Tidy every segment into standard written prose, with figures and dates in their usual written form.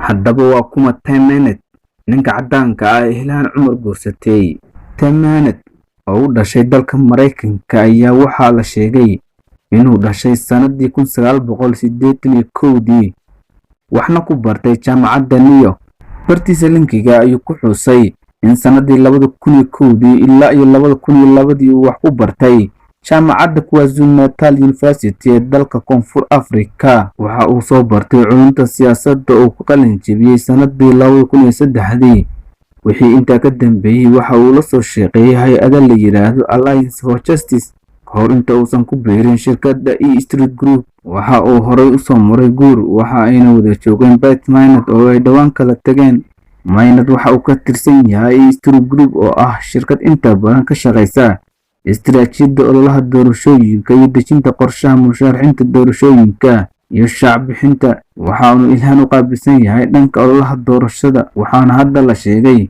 haddaba waa kuma Temanet ninka caddaanka ah ee Ilhaan Cumar guursatay. Temanet oo u dhashay dalka Mareykanka ayaa waxaa la sheegay inuu dhashay sanadii 1981 waxna ku bartay jaamacadda New York. bartiisa linkiga ayuu ku xusay in sanadii 2001 ilaa 2002 uu wax ku bartay jaamacadda KwaZulu-Natal University ee dalka Koonfur Afrika. waxa uu soo bartay culumta siyaasadda oo ku qalin jebiyay sanadii 2003. wixii intaa ka dambeeyay waxa uu la soo shaqeeyay hay'adda la yiraahdo Alliance for Justice kahor inta uusan ku biirin shirkadda E Street Group. waxa uu horay u soo maray guur waxa ayna wada joogeen Beth Maynard oo ay dhawaan kala tageen. Maynard waxa uu ka tirsan yahay E Street Group oo ah shirkad inta badan ka shaqeysa istiraatiijiyadda ololaha doorashooyinka iyo dejinta qorshaha musharaxiinta doorashooyinka iyo shacab bixinta. waxa uu Ilhaan u qaabilsan yahay dhanka ololaha doorashada waxaana hadda la sheegay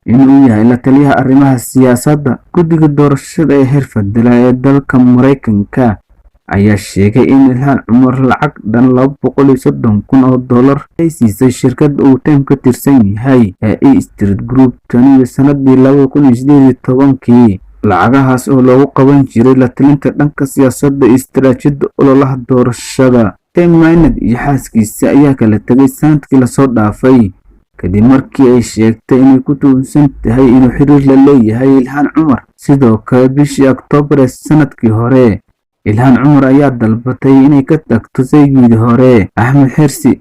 inuu yahay la taliyaha arrimaha siyaasadda. guddiga doorashada ee heer federaal ee dalka Mareykanka ayaa sheegay in Ilhaan Cumar lacag dhan $230,000 ay siisay shirkadda uu Tim ka tirsan yahay ee E Street Group tan iyo sanadii 2018. lacagahaas oo loogu qaban jiray la talinta dhanka siyaasadda iyo istiraatiijiyadda ololaha doorashada. Tim Maynard iyo xaaskiisa ayaa kala tagay sanadkii la soo dhaafay kadib markii ay sheegtay inay ku tuhunsan tahay inuu xiriir la leeyahay Ilhaan Cumar. sidoo kale bishii Oktoobar ee sanadkii hore Ilhaan Cumar ayaa dalbatay inay ka tagto saygeedii hore Axmed Xirsi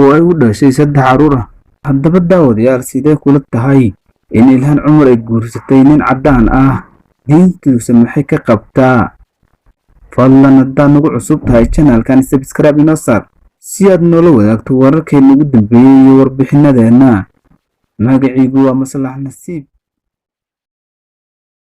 oo ay u dhashay 3 carruur ah. haddaba daawadayaal sidee kula tahay in Ilhaan Cumar ay guursatay nin caddaan ah? diintiisa maxay ka qabtaa? fadlan haddaad nagu cusub tahay channelkan subscribe inoo saar si aad noola wadaagto wararkeena ugu dambeeyay iyo warbixinadeena. magacaygu waa Maslax Nasiib.